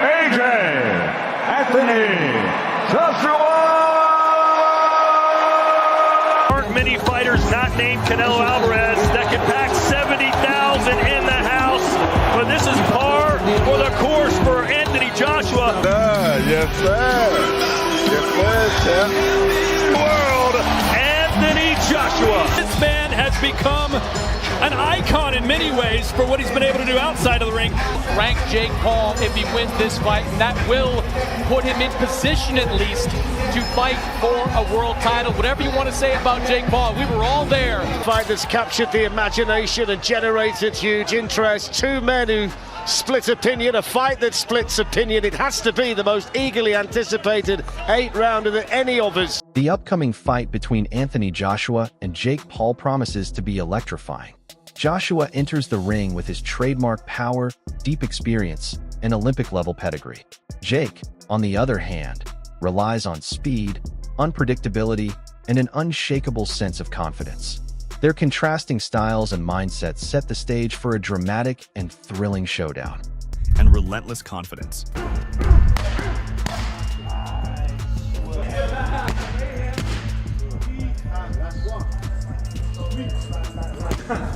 AJ Anthony Joshua. Aren't many fighters not named Canelo Alvarez that can pack 70,000 in the house, but this is par for the course for Anthony Joshua. Yes, sir. Yes, sir, champ. World Anthony Joshua. This man has become an icon in many ways for what he's been able to do outside of the ring. Rank Jake Paul if he wins this fight, and that will put him in position at least to fight for a world title. Whatever you want to say about Jake Paul, we were all there. Fight that's captured the imagination and generated huge interest. Two men who split opinion, a fight that splits opinion. It has to be the most eagerly anticipated 8-rounder that any of us. The upcoming fight between Anthony Joshua and Jake Paul promises to be electrifying. Joshua enters the ring with his trademark power, deep experience, and Olympic-level pedigree. Jake, on the other hand, relies on speed, unpredictability, and an unshakable sense of confidence. Their contrasting styles and mindsets set the stage for a dramatic and thrilling showdown. And relentless confidence.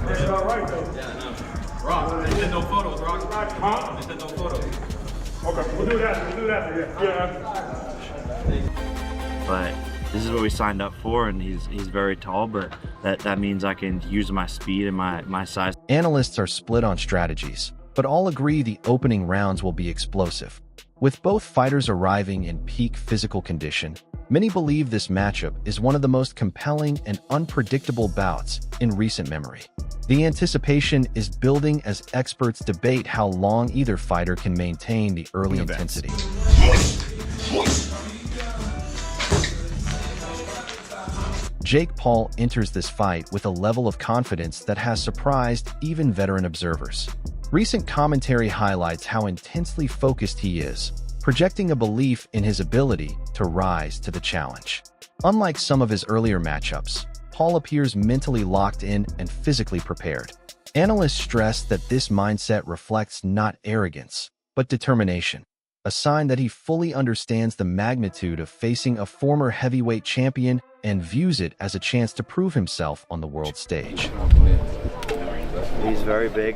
It's all right, though. Yeah, no. Rock. They said no photos, Rock. Huh? They said no photos. Okay, we'll do that. Yeah. But this is what we signed up for, and he's very tall, but that means I can use my speed and my size. Analysts are split on strategies, but all agree the opening rounds will be explosive. With both fighters arriving in peak physical condition, many believe this matchup is one of the most compelling and unpredictable bouts in recent memory. The anticipation is building as experts debate how long either fighter can maintain the early intensity. Jake Paul enters this fight with a level of confidence that has surprised even veteran observers. Recent commentary highlights how intensely focused he is, projecting a belief in his ability to rise to the challenge. Unlike some of his earlier matchups, Paul appears mentally locked in and physically prepared. Analysts stress that this mindset reflects not arrogance, but determination, a sign that he fully understands the magnitude of facing a former heavyweight champion and views it as a chance to prove himself on the world stage. He's very big.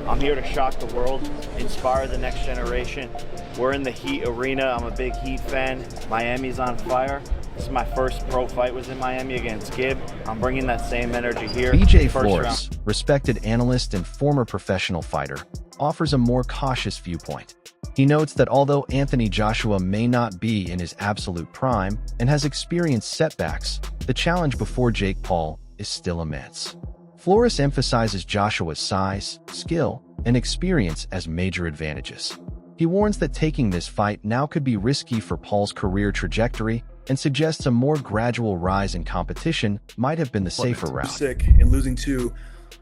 I'm here to shock the world, inspire the next generation. We're in the Heat arena. I'm a big Heat fan. Miami's on fire. This is my first pro fight, was in Miami against Gibb. I'm bringing that same energy here. BJ Flores, respected analyst and former professional fighter, offers a more cautious viewpoint. He notes that although Anthony Joshua may not be in his absolute prime and has experienced setbacks, the challenge before Jake Paul is still immense. Flores emphasizes Joshua's size, skill, and experience as major advantages. He warns that taking this fight now could be risky for Paul's career trajectory and suggests a more gradual rise in competition might have been the safer route. Sick and losing to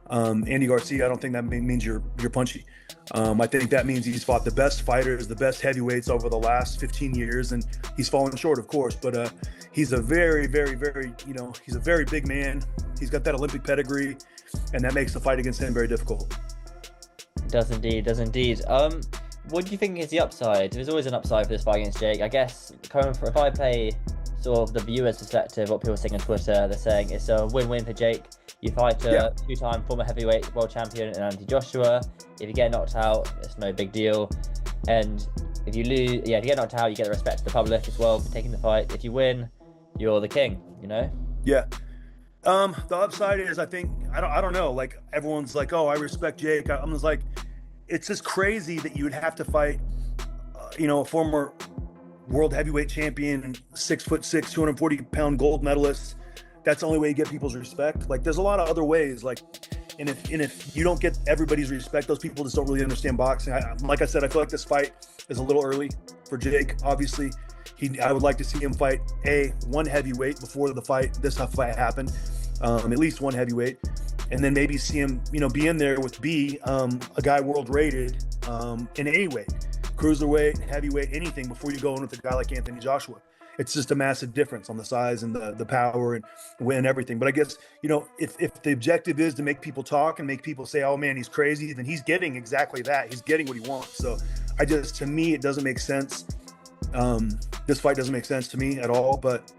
Andy Garcia, I don't think that means you're punchy. I think that means he's fought the best fighters, the best heavyweights over the last 15 years, and he's fallen short, of course, but he's a very, very, very, he's a very big man. He's got that Olympic pedigree, and that makes the fight against him very difficult. Does indeed. What do you think is the upside? There's always an upside for this fight against Jake. I guess, if I play sort of the viewer's perspective, what people are saying on Twitter, they're saying it's a win-win for Jake. You fight a two-time former heavyweight world champion in Anthony Joshua. If you get knocked out, it's no big deal. And if you lose, if you get knocked out, you get the respect of the public as well for taking the fight. If you win, you're the king, Yeah. The upside is, I think, I don't know. Like, everyone's like, oh, I respect Jake. I'm just like, it's just crazy that you would have to fight, a former world heavyweight champion, 6'6", 240-pound gold medalist. That's the only way you get people's respect. Like, there's a lot of other ways. Like, and if you don't get everybody's respect, those people just don't really understand boxing. Like I said, I feel like this fight is a little early for Jake. Obviously, I would like to see him fight one heavyweight before this fight happened, at least one heavyweight, and then maybe see him, be in there with B, a guy world rated in any weight, cruiserweight, heavyweight, anything before you go in with a guy like Anthony Joshua. It's just a massive difference on the size and the power and win everything. But I guess, if the objective is to make people talk and make people say, oh man, he's crazy, then he's getting exactly that. He's getting what he wants. So To me, it doesn't make sense. This fight doesn't make sense to me at all, but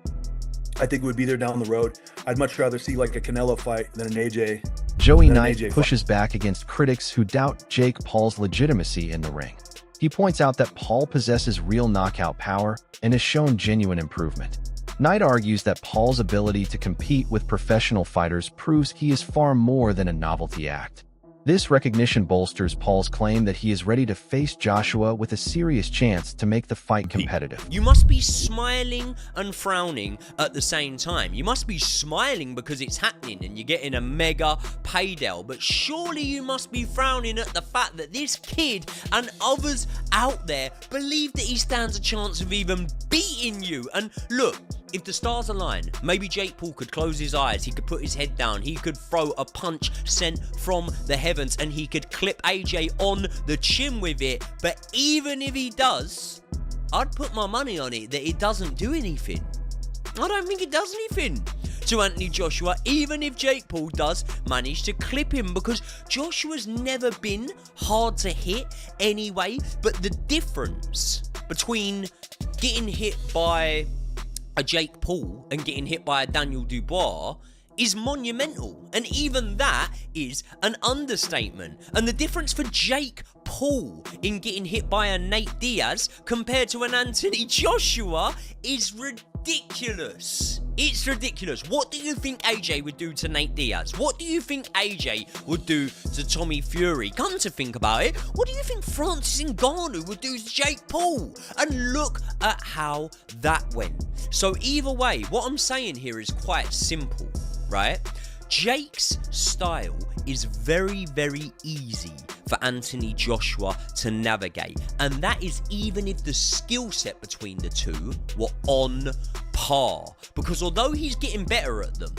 I think it would be there down the road. I'd much rather see like a Canelo fight than an AJ. Joey Knight pushes back against critics who doubt Jake Paul's legitimacy in the ring. He points out that Paul possesses real knockout power and has shown genuine improvement. Knight argues that Paul's ability to compete with professional fighters proves he is far more than a novelty act. This recognition bolsters Paul's claim that he is ready to face Joshua with a serious chance to make the fight competitive. You must be smiling and frowning at the same time. You must be smiling because it's happening and you're getting a mega payday, but surely you must be frowning at the fact that this kid and others out there believe that he stands a chance of even beating you. And look, if the stars align, maybe Jake Paul could close his eyes, he could put his head down, he could throw a punch sent from the heavens, and he could clip AJ on the chin with it. But even if he does, I'd put my money on it that it doesn't do anything. I don't think it does anything to Anthony Joshua, even if Jake Paul does manage to clip him, because Joshua's never been hard to hit anyway. But the difference between getting hit by a Jake Paul and getting hit by a Daniel Dubois is monumental, and even that is an understatement. And the difference for Jake Paul in getting hit by a Nate Diaz compared to an Anthony Joshua is ridiculous. It's ridiculous. What do you think AJ would do to Nate Diaz? What do you think AJ would do to Tommy Fury? Come to think about it, what do you think Francis Ngannou would do to Jake Paul? And look at how that went. So either way, what I'm saying here is quite simple, right? Jake's style is very, very easy for Anthony Joshua to navigate. And that is even if the skill set between the two were on par. Because although he's getting better at them,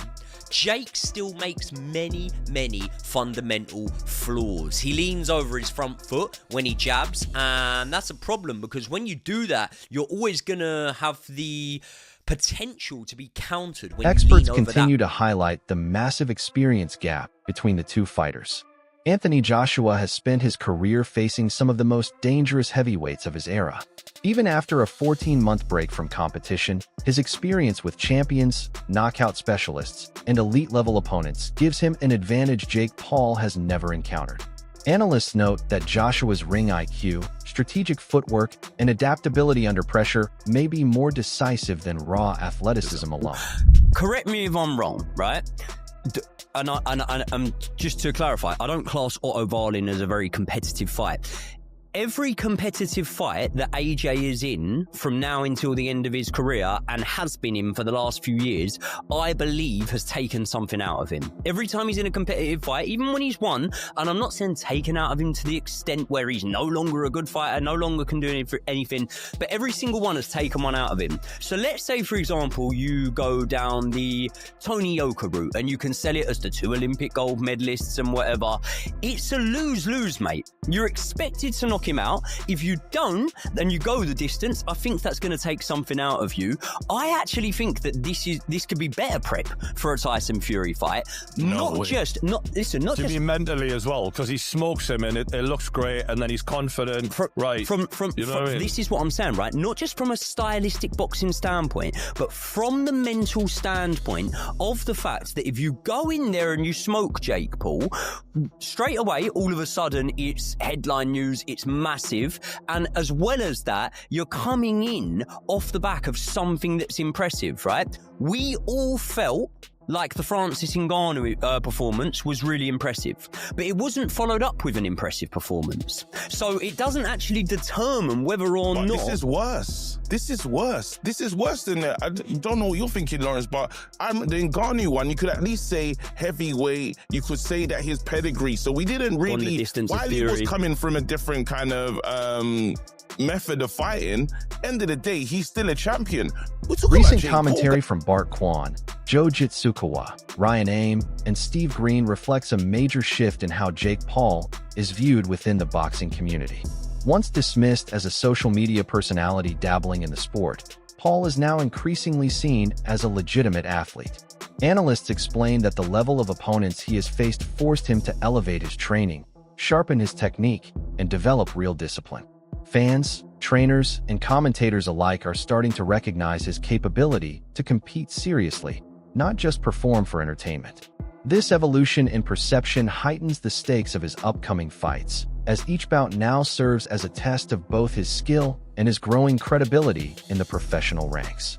Jake still makes many, many fundamental flaws. He leans over his front foot when he jabs, and that's a problem because when you do that, you're always gonna have the potential to be countered when Experts you lean over continue that. to highlight the massive experience gap between the two fighters. Anthony Joshua has spent his career facing some of the most dangerous heavyweights of his era. Even after a 14-month break from competition, his experience with champions, knockout specialists, and elite-level opponents gives him an advantage Jake Paul has never encountered. Analysts note that Joshua's ring IQ, strategic footwork, and adaptability under pressure may be more decisive than raw athleticism alone. Correct me if I'm wrong, right? And just to clarify, I don't class Otto Wallin as a very competitive fight. Every competitive fight that AJ is in from now until the end of his career and has been in for the last few years, I believe has taken something out of him. Every time he's in a competitive fight, even when he's won, and I'm not saying taken out of him to the extent where he's no longer a good fighter, no longer can do anything, but every single one has taken one out of him. So let's say, for example, you go down the Tony Yoka route and you can sell it as the 2 Olympic gold medalists and whatever. It's a lose-lose, mate. You're expected to knock him out. If you don't, then you go the distance. I think that's going to take something out of you. I actually think that this could be better prep for a Tyson Fury fight. Not just mentally as well, because he smokes him and it looks great, and then he's confident. This is what I'm saying, right? Not just from a stylistic boxing standpoint, but from the mental standpoint of the fact that if you go in there and you smoke Jake Paul, straight away, all of a sudden, it's headline news, it's massive, and as well as that, you're coming in off the back of something that's impressive, right? We all felt like the Francis Ngannou performance was really impressive, but it wasn't followed up with an impressive performance. So it doesn't actually determine whether or not... This is worse. This is worse. This is worse than that. I don't know what you're thinking, Lawrence, but the Ngannou one, you could at least say heavyweight. You could say that his pedigree. So we didn't really... On the distance of while Fury. he was coming from a different kind of method of fighting, end of the day, he's still a champion. Recent commentary from Bart Kwan, Joe Jitsukawa, Ryan Aim, and Steve Green reflects a major shift in how Jake Paul is viewed within the boxing community. Once dismissed as a social media personality dabbling in the sport, Paul is now increasingly seen as a legitimate athlete. Analysts explain that the level of opponents he has faced forced him to elevate his training, sharpen his technique, and develop real discipline. Fans, trainers, and commentators alike are starting to recognize his capability to compete seriously, not just perform for entertainment. This evolution in perception heightens the stakes of his upcoming fights, as each bout now serves as a test of both his skill and his growing credibility in the professional ranks.